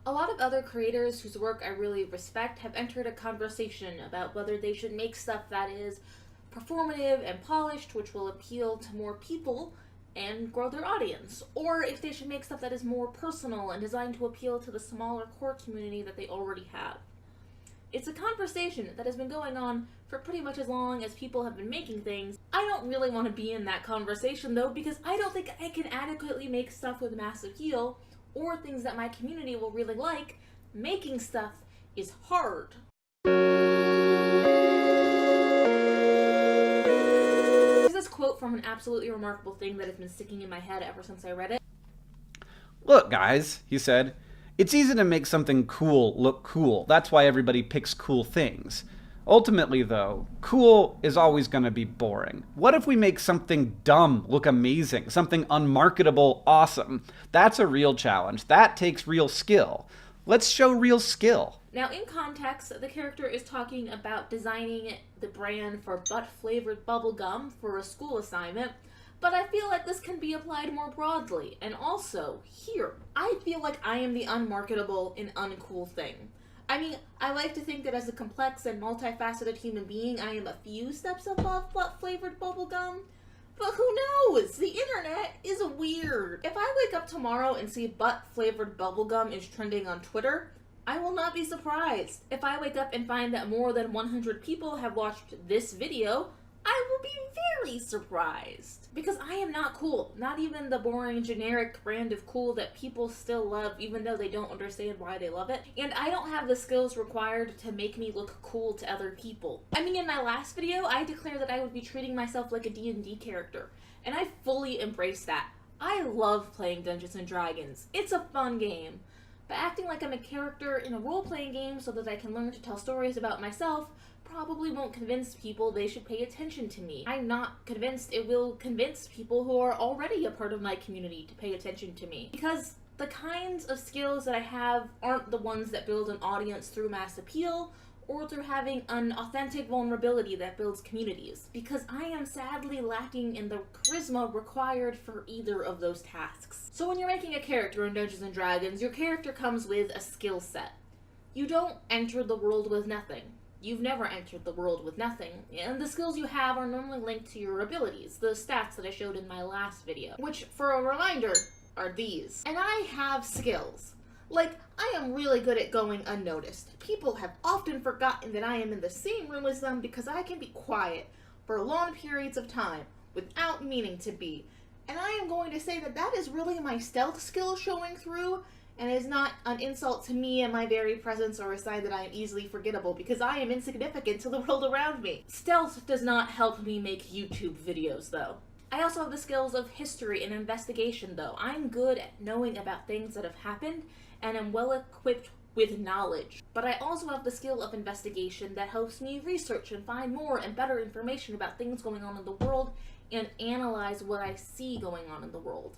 A lot of other creators whose work I really respect have entered a conversation about whether they should make stuff that is performative and polished, which will appeal to more people and grow their audience, or if they should make stuff that is more personal and designed to appeal to the smaller core community that they already have. It's a conversation that has been going on for pretty much as long as people have been making things. I don't really want to be in that conversation though, because I don't think I can adequately make stuff with mass appeal or things that my community will really like. Making stuff is hard. There's this quote from an absolutely remarkable thing that has been sticking in my head ever since I read it. Look, guys, he said, it's easy to make something cool look cool. That's why everybody picks cool things. Ultimately, though, cool is always going to be boring. What if we make something dumb look amazing, something unmarketable awesome? That's a real challenge. That takes real skill. Let's show real skill. Now, in context, the character is talking about designing the brand for butt-flavored bubblegum for a school assignment, but I feel like this can be applied more broadly. And also, here, I feel like I am the unmarketable and uncool thing. I mean, I like to think that as a complex and multifaceted human being, I am a few steps above butt-flavored bubblegum. But who knows? The internet is weird. If I wake up tomorrow and see butt-flavored bubblegum is trending on Twitter, I will not be surprised. If I wake up and find that more than 100 people have watched this video, I will be very surprised. Because I am not cool. Not even the boring generic brand of cool that people still love even though they don't understand why they love it. And I don't have the skills required to make me look cool to other people. I mean, in my last video, I declared that I would be treating myself like a D&D character. And I fully embrace that. I love playing Dungeons & Dragons. It's a fun game. But acting like I'm a character in a role-playing game so that I can learn to tell stories about myself probably won't convince people they should pay attention to me. I'm not convinced it will convince people who are already a part of my community to pay attention to me. Because the kinds of skills that I have aren't the ones that build an audience through mass appeal or through having an authentic vulnerability that builds communities. Because I am sadly lacking in the charisma required for either of those tasks. So when you're making a character in Dungeons & Dragons, your character comes with a skill set. You don't enter the world with nothing. You've never entered the world with nothing, and the skills you have are normally linked to your abilities, the stats that I showed in my last video, which, for a reminder, are these. And I have skills. Like, I am really good at going unnoticed. People have often forgotten that I am in the same room as them because I can be quiet for long periods of time without meaning to be. And I am going to say that that is really my stealth skill showing through, and is not an insult to me and my very presence or a sign that I am easily forgettable, because I am insignificant to the world around me. Stealth does not help me make YouTube videos, though. I also have the skills of history and investigation, though. I'm good at knowing about things that have happened, and am well equipped with knowledge. But I also have the skill of investigation that helps me research and find more and better information about things going on in the world, and analyze what I see going on in the world.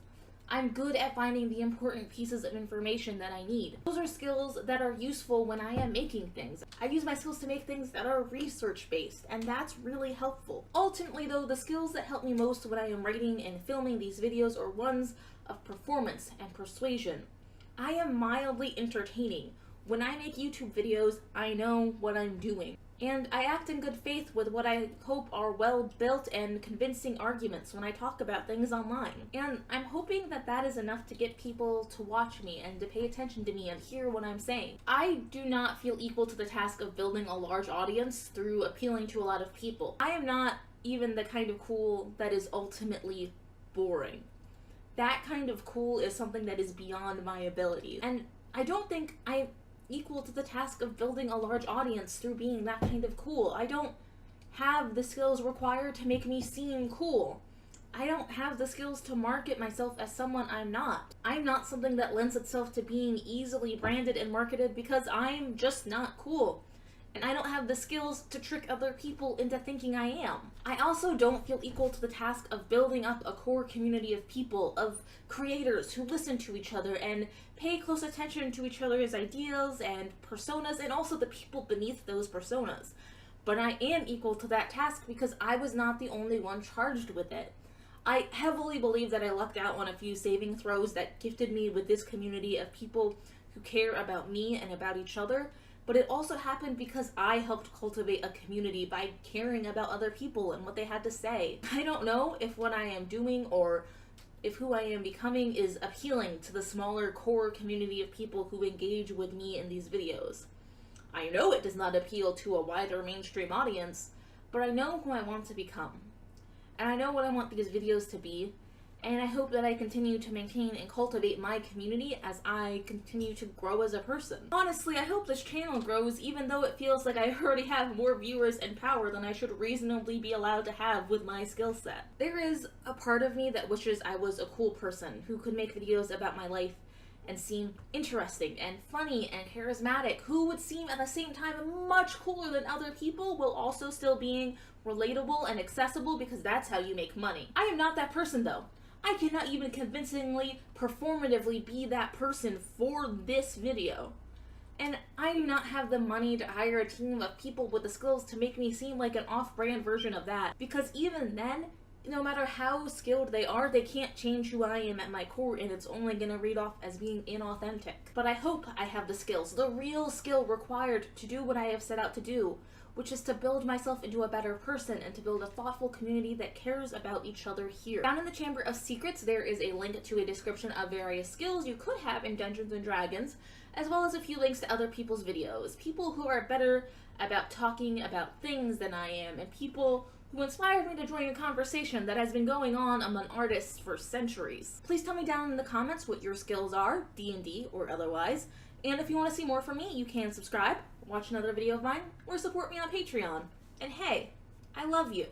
I'm good at finding the important pieces of information that I need. Those are skills that are useful when I am making things. I use my skills to make things that are research-based, and that's really helpful. Ultimately, though, the skills that help me most when I am writing and filming these videos are ones of performance and persuasion. I am mildly entertaining. When I make YouTube videos, I know what I'm doing. And I act in good faith with what I hope are well-built and convincing arguments when I talk about things online. And I'm hoping that that is enough to get people to watch me and to pay attention to me and hear what I'm saying. I do not feel equal to the task of building a large audience through appealing to a lot of people. I am not even the kind of cool that is ultimately boring. That kind of cool is something that is beyond my abilities. And I don't think I'm equal to the task of building a large audience through being that kind of cool. I don't have the skills required to make me seem cool. I don't have the skills to market myself as someone I'm not. I'm not something that lends itself to being easily branded and marketed because I'm just not cool. And I don't have the skills to trick other people into thinking I am. I also don't feel equal to the task of building up a core community of people, of creators who listen to each other and pay close attention to each other's ideas and personas, and also the people beneath those personas. But I am equal to that task because I was not the only one charged with it. I heavily believe that I lucked out on a few saving throws that gifted me with this community of people who care about me and about each other, but it also happened because I helped cultivate a community by caring about other people and what they had to say. I don't know if what I am doing or if who I am becoming is appealing to the smaller core community of people who engage with me in these videos. I know it does not appeal to a wider mainstream audience, but I know who I want to become. And I know what I want these videos to be, and I hope that I continue to maintain and cultivate my community as I continue to grow as a person. Honestly, I hope this channel grows even though it feels like I already have more viewers and power than I should reasonably be allowed to have with my skill set. There is a part of me that wishes I was a cool person who could make videos about my life and seem interesting and funny and charismatic, who would seem at the same time much cooler than other people while also still being relatable and accessible, because that's how you make money. I am not that person though. I cannot even convincingly, performatively be that person for this video. And I do not have the money to hire a team of people with the skills to make me seem like an off-brand version of that, because even then, no matter how skilled they are, they can't change who I am at my core, and it's only gonna read off as being inauthentic. But I hope I have the skills, the real skill required to do what I have set out to do, which is to build myself into a better person and to build a thoughtful community that cares about each other here. Down in the Chamber of Secrets, there is a link to a description of various skills you could have in Dungeons & Dragons, as well as a few links to other people's videos. People who are better about talking about things than I am, and people who inspired me to join a conversation that has been going on among artists for centuries. Please tell me down in the comments what your skills are, D&D or otherwise, and if you want to see more from me, you can subscribe, watch another video of mine, or support me on Patreon. And hey, I love you.